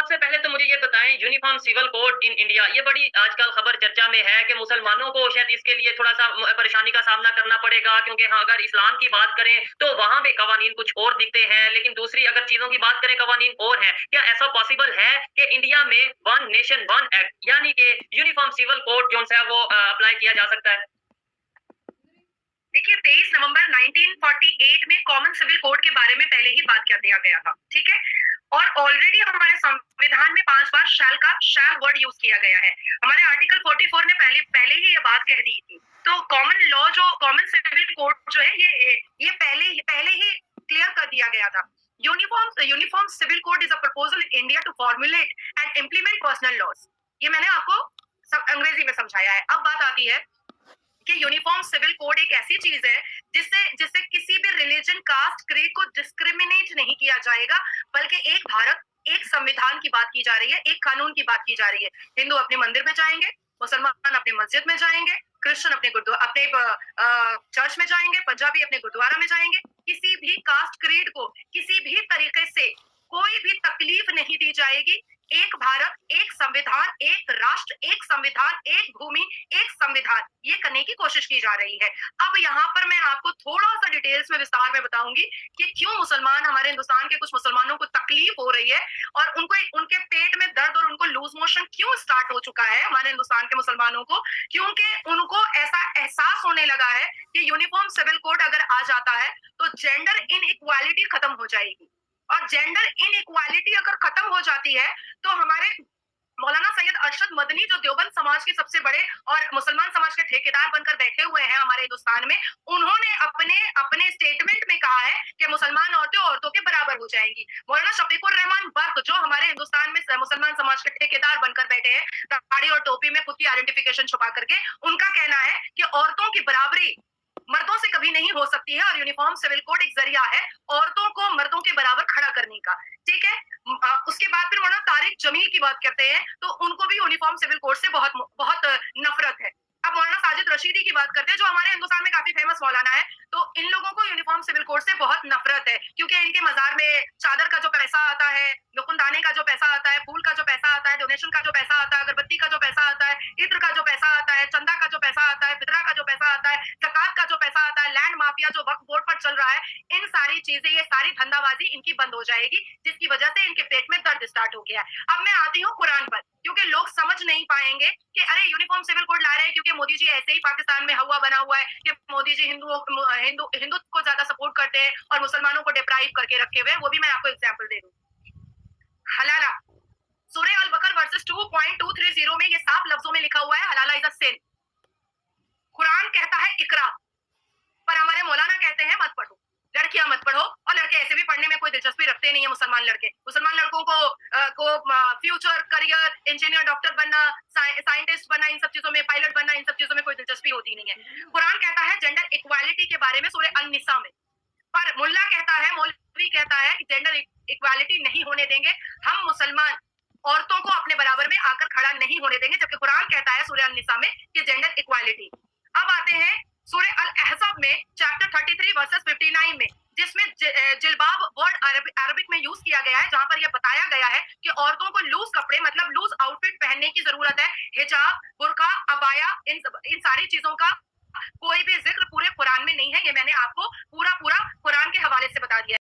सबसे पहले तो मुझे ये बताएँ uniform civil code in India ये बड़ी आजकल खबर चर्चा में है कि मुसलमानों को शायद इसके लिए थोड़ा-सा परेशानी का सामना करना पड़ेगा क्योंकि हाँ, अगर इस्लाम की बात करें तो वहाँ पे कवानीन कुछ और दिखते हैं, लेकिन दूसरी अगर चीज़ों की बात करें कवानीन और हैं। क्या ऐसा पॉसिबल है कि इंडिया में वन नेशन वन एक्ट यानी कि यूनिफ़ॉर्म सिविल कोड जो है वो अप्लाई किया जा सकता है? देखिए 23 नवंबर 1948 में कॉमन सिविल कोड के बारे में पहले ही बात कर दिया गया था, ठीक है? और ऑलरेडी हमारे संविधान में 5 बार शैल वर्ड यूज किया गया है। हमारे आर्टिकल 44 ने पहले पहले ही ये बात कह दी थी। तो कॉमन सिविल कोड जो है ये पहले ही क्लियर कर दिया गया था। Uniform civil code is a proposal in India to formulate and implement personal laws. ये मैंने आपको अंग्रेजी में समझाया है। अब बात आती है कि यूनिफॉर्म सिविल कोड एक ऐसी चीज है जिससे जिससे किसी भी रिलीजन, कास्ट, क्रीड को डिस्क्रिमिनेट नहीं किया जाएगा, बल्कि एक भारत, एक संविधान की बात की जा रही है, एक कानून की बात की जा रही है। हिंदू अपने मंदिर में जाएंगे, मुसलमान अपने मस्जिद में जाएंगे, क्रिश्चियन अपने चर्च में जाएंगे, पंजाबी अपने गुरुद्वारा में जाएंगे। किसी भी कास्ट, क्रीड को किसी भी तरीके से कोई भी तकलीफ नहीं दी जाएगी। एक भारत, एक संविधान, एक राष्ट्र, एक संविधान, एक भूमि, एक संविधान, ये करने की कोशिश की जा रही है। अब यहाँ पर मैं आपको थोड़ा सा डिटेल्स में विस्तार में बताऊंगी कि क्यों मुसलमान, हमारे हिंदुस्तान के कुछ मुसलमानों को तकलीफ हो रही है और उनको उनके पेट में दर्द और उनको लूज मोशन क्यों स्टार्ट हो चुका है हमारे हिंदुस्तान के मुसलमानों को। क्योंकि उनको ऐसा एहसास होने लगा है कि यूनिफॉर्म सिविल कोड अगर आ जाता है तो जेंडर इनइक्वालिटी खत्म हो जाएगी। और जेंडर इनइक्वालिटी अगर खत्म हो जाती है तो हमारे मौलाना सैयद अरशद मदनी, जो देवबंद समाज के सबसे बड़े और मुसलमान समाज के ठेकेदार बनकर बैठे हुए हैं हमारे हिंदुस्तान में, उन्होंने अपने अपने स्टेटमेंट में कहा है कि मुसलमान औरतें औरतों के बराबर हो जाएंगी। मौलाना शफीकुर रहमान बर्क, जो हमारे हिंदुस्तान में मुसलमान समाज के ठेकेदार बनकर बैठे हैं, दाढ़ी और टोपी में खुद की आइडेंटिफिकेशन छुपा करके, उनका कहना है कि औरतों की बराबरी मर्दों से कभी नहीं हो सकती है और यूनिफॉर्म सिविल कोड एक जरिया है औरतों को मर्दों के बराबर खड़ा करने का, ठीक है? उसके बाद फिर मौलाना तारिक जमील की बात करते हैं तो उनको भी यूनिफॉर्म सिविल कोड से बहुत बहुत नफरत है। अब मौलाना साजिद रशीदी की बात करते हैं जो हमारे हिंदुस्तान में काफी फेमस मौलाना है, तो इन लोगों को यूनिफॉर्म सिविल कोड से बहुत नफरत है क्योंकि इनके मजार में चादर का जो पैसा आता है, दुकानदाने का जो पैसा आता है, फूल का जो पैसा आता है, डोनेशन का जो पैसा आता है, अगरबत्ती का जो पैसा आता है, इत्र का जो पैसा आता है, चंदा का जो पैसा आता है, फितरा का जो पैसा आता है, ज़कात का जो पैसा आता है, लैंड माफिया जो वक्फ बोर्ड पर चल रहा है, इन सारी चीजें, ये सारी धंधाबाजी इनकी बंद हो जाएगी, जिसकी वजह से इनके पेट में दर्द स्टार्ट हो गया है। अब मैं आती हूँ कुरान पर, क्योंकि लोग समझ नहीं पाएंगे कि अरे यूनिफॉर्म सिविल कोड ला रहे हैं क्योंकि मोदी जी ऐसे ही पाकिस्तान में हवा बना हुआ है कि मोदी जी हिंदुत्व को ज्यादा सपोर्ट करते हैं और मुसलमानों को डिप्राइव करके रखे हुए हैं। वो भी मैं आपको एग्जाम्पल दे दूं। हलाला, सूरह अल बकर वर्सेस 2.230 में ये साफ लफ्जों में लिखा हुआ है, हलाला इज अ सिन। कुरान कहता है इकरा, पर हमारे मौलाना कहते हैं मत पढ़ो, लड़कियां मत पढ़ो, और लड़के ऐसे भी पढ़ने में कोई दिलचस्पी रखते नहीं है। मुसलमान लड़के, मुसलमान लड़कों को फ्यूचर, करियर, इंजीनियर, डॉक्टर बनना, साइंटिस्ट बनना, इन सब चीजों में, पायलट बनना, इन सब चीजों में कोई दिलचस्पी होती नहीं है। कुरान कहता है जेंडर इक्वालिटी के बारे में सूरह अन निसा में, पर मुल्ला कहता है, मौलवी कहता है कि जेंडर इक्वालिटी नहीं होने देंगे, हम मुसलमान औरतों को अपने बराबर में आकर खड़ा नहीं होने देंगे, जबकि कुरान कहता है सूरह अन निसा में कि जेंडर इक्वालिटी। अब आते हैं सूरह अल अहज़ाब में चैप्टर 33 वर्सेस 59 में, जिसमें जिल्बाब वर्ड अरबिक में यूज किया गया है, जहां पर यह बताया गया है कि औरतों को लूज कपड़े मतलब लूज आउटफिट पहनने की जरूरत है। हिजाब, बुर्का, अबाया, इन सारी चीजों का कोई भी जिक्र पूरे कुरान में नहीं है। ये मैंने आपको पूरा पूरा कुरान के हवाले से बता दिया।